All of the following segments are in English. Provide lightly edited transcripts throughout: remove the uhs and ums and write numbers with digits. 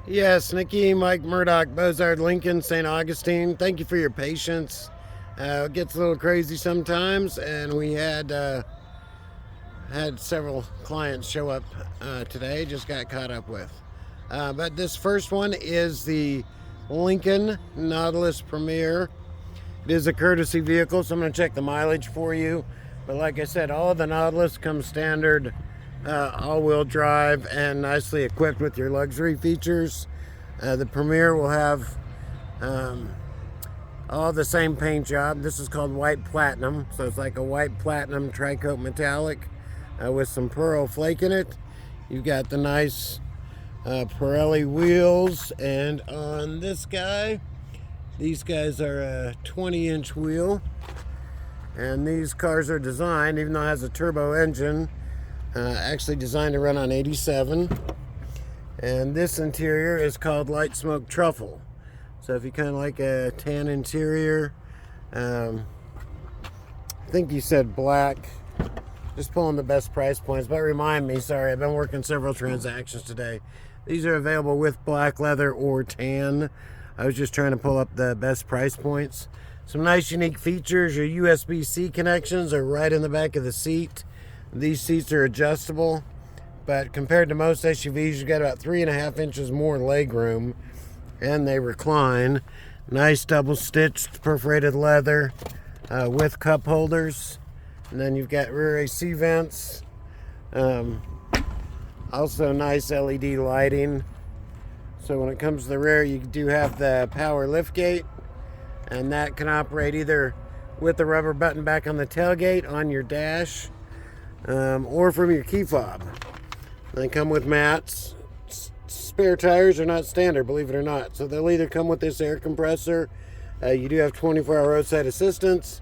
Yes, Nikki, Mike, Murdock, Bozard, Lincoln, St. Augustine. Thank you for your patience. It gets a little crazy sometimes, and we had several clients show up today. Just got caught up with. But this first one is the Lincoln Nautilus Premier. It is a courtesy vehicle, so I'm going to check the mileage for you. But like I said, all of the Nautilus come standard all-wheel drive and nicely equipped with your luxury features. The Premier will have all the same paint job. This is called white platinum, so it's like a white platinum tri-coat metallic with some pearl flake in it. You've got the nice Pirelli wheels, and on this guy, these guys are a 20-inch wheel. And these cars are designed, even though it has a turbo engine, actually designed to run on 87. And this interior is called light smoke truffle. So if you kind of like a tan interior, I think you said black, just pulling the best price points. But remind me, sorry, I've been working several transactions today. These are available with black leather or tan. I was just trying to pull up the best price points. Some nice unique features. Your USB-C connections are right in the back of the seat. These seats are adjustable, but compared to most SUVs, you've got about 3.5 inches more leg room, and they recline. Nice double-stitched perforated leather with cup holders. And then you've got rear AC vents. Also nice LED lighting. So when it comes to the rear, you do have the power liftgate, and that can operate either with the rubber button back on the tailgate on your dash, or from your key fob. They come with mats. Spare tires are not standard, believe it or not. So they'll either come with this air compressor. You do have 24-hour roadside assistance.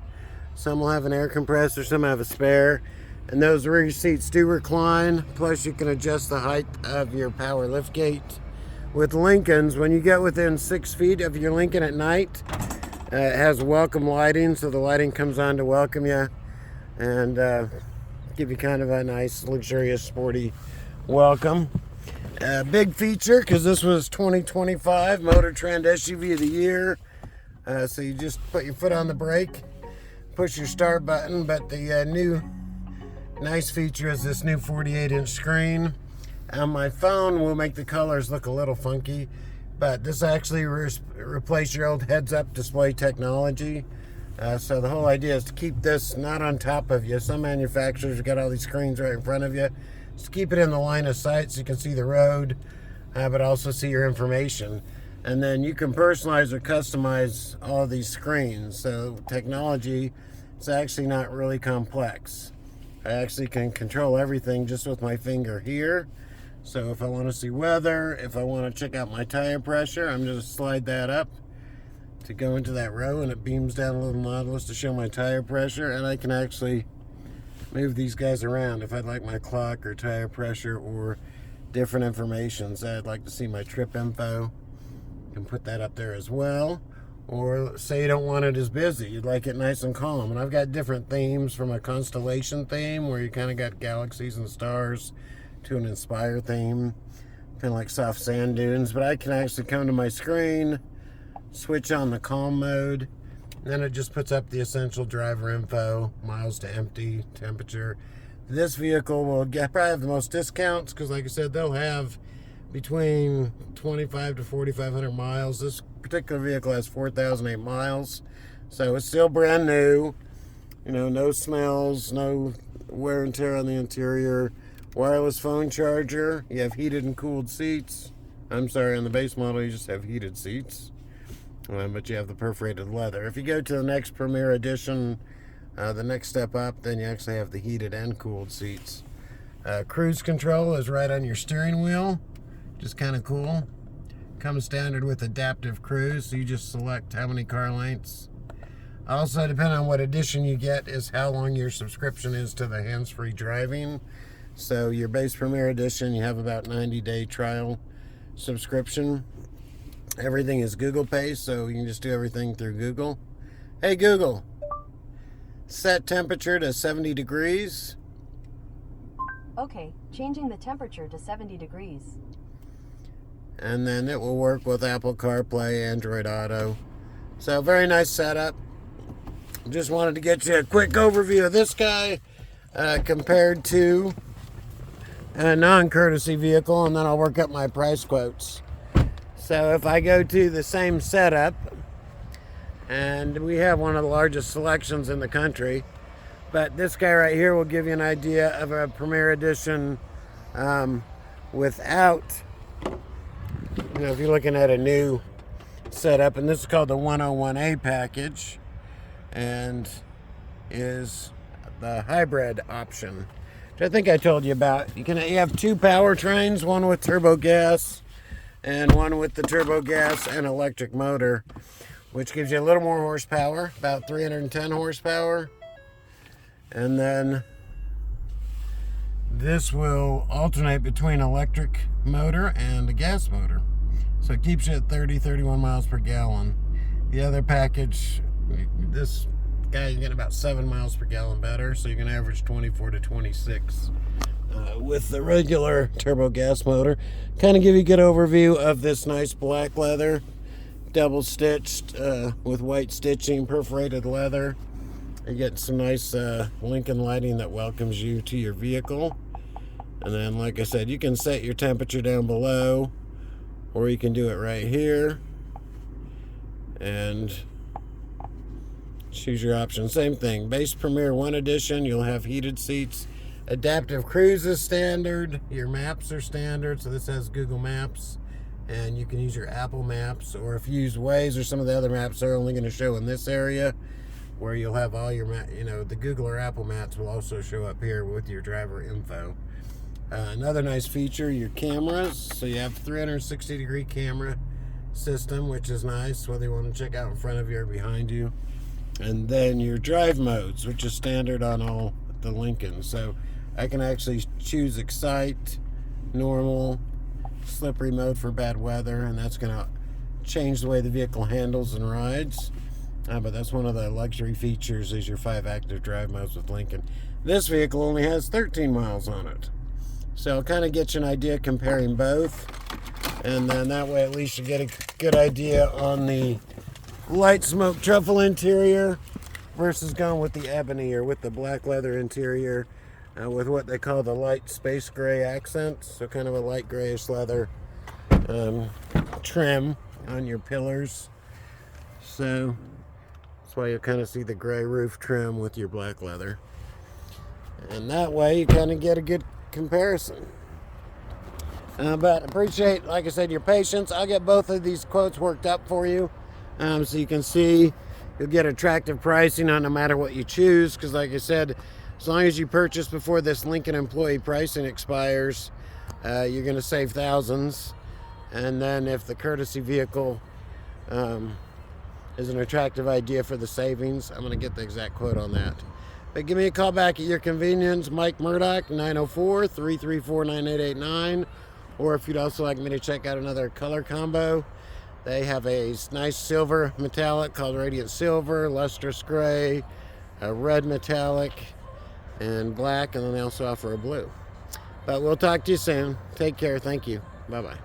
Some will have an air compressor, some have a spare. And those rear seats do recline. Plus you can adjust the height of your power liftgate. With Lincolns, when you get within 6 feet of your Lincoln at night, it has welcome lighting, so the lighting comes on to welcome you and give you kind of a nice, luxurious, sporty welcome. Big feature, because this was 2025 Motor Trend SUV of the Year. So you just put your foot on the brake, push your start button, but the new nice feature is this new 48-inch screen. On my phone will make the colors look a little funky, but this actually replace your old heads-up display technology. So the whole idea is to keep this not on top of you. Some manufacturers have got all these screens right in front of you. Just keep it in the line of sight so you can see the road, but also see your information. And then you can personalize or customize all of these screens. So technology is actually not really complex. I actually can control everything just with my finger here. So if I want to see weather, if I want to check out my tire pressure, I'm going to slide that up to go into that row, and it beams down a little Nautilus to show my tire pressure, and I can actually move these guys around if I'd like my clock or tire pressure or different information. So I'd like to see my trip info. You can put that up there as well. Or say you don't want it as busy, you'd like it nice and calm. And I've got different themes, from a constellation theme where you kind of got galaxies and stars to an Inspire theme, kind of like soft sand dunes. But I can actually come to my screen, switch on the calm mode, and then it just puts up the essential driver info, miles to empty, temperature. This vehicle will probably have the most discounts, because like I said, they'll have between 25 to 4,500 miles. This particular vehicle has 4,008 miles, so it's still brand new. You know, no smells, no wear and tear on the interior. Wireless phone charger. You have heated and cooled seats. I'm sorry, on the base model you just have heated seats, but you have the perforated leather. If you go to the next Premier Edition, the next step up, then you actually have the heated and cooled seats. Cruise control is right on your steering wheel, just kind of cool. Comes standard with adaptive cruise, so you just select how many car lengths. Also, depending on what edition you get, is how long your subscription is to the hands-free driving. So your base Premier Edition, you have about 90-day trial subscription. Everything is Google Pay, so you can just do everything through Google. Hey Google, set temperature to 70 degrees. Okay, changing the temperature to 70 degrees. and then it will work with Apple CarPlay, Android Auto. So very nice setup. Just wanted to get you a quick overview of this guy compared to a non-courtesy vehicle, and then I'll work up my price quotes. So if I go to the same setup, and we have one of the largest selections in the country, but this guy right here will give you an idea of a Premier Edition without, if you're looking at a new setup, and this is called the 101A package, and is the hybrid option, which I think I told you about. You have two powertrains, one with turbo gas and one with the turbo gas and electric motor, which gives you a little more horsepower, about 310 horsepower. And then this will alternate between electric motor and a gas motor. So it keeps you at 30, 31 miles per gallon. The other package, this guy, you get about 7 miles per gallon better, so you can average 24 to 26 with the regular turbo gas motor. Kind of give you a good overview of this nice black leather, double stitched with white stitching, perforated leather. You get some nice Lincoln lighting that welcomes you to your vehicle. And then, like I said, you can set your temperature down below, or you can do it right here and choose your option. Same thing, base Premier 1 edition, you'll have heated seats. Adaptive Cruise is standard. Your maps are standard, so this has Google Maps, and you can use your Apple Maps, or if you use Waze or some of the other maps, they're only going to show in this area, where you'll have all your the Google or Apple Maps will also show up here with your driver info. Another nice feature, your cameras. So you have 360-degree camera system, which is nice, whether you want to check out in front of you or behind you. And then your drive modes, which is standard on all the Lincolns. So I can actually choose Excite, Normal, Slippery mode for bad weather, and that's going to change the way the vehicle handles and rides. But that's one of the luxury features, is your 5 active drive modes with Lincoln. This vehicle only has 13 miles on it. So I'll kind of get you an idea comparing both. And then that way at least you get a good idea on the light smoke truffle interior versus going with the ebony or with the black leather interior with what they call the light space gray accents. So kind of a light grayish leather trim on your pillars. So that's why you kind of see the gray roof trim with your black leather. And that way you kind of get a good comparison. But appreciate, like I said, your patience. I'll get both of these quotes worked up for you, so you can see you'll get attractive pricing on no matter what you choose, because like I said, as long as you purchase before this Lincoln employee pricing expires, you're going to save thousands. And then if the courtesy vehicle is an attractive idea for the savings, I'm going to get the exact quote on that. But give me a call back at your convenience, Mike Murdock, 904-334-9889. Or if you'd also like me to check out another color combo, they have a nice silver metallic called Radiant Silver, lustrous gray, a red metallic, and black, and then they also offer a blue. But we'll talk to you soon. Take care. Thank you. Bye-bye.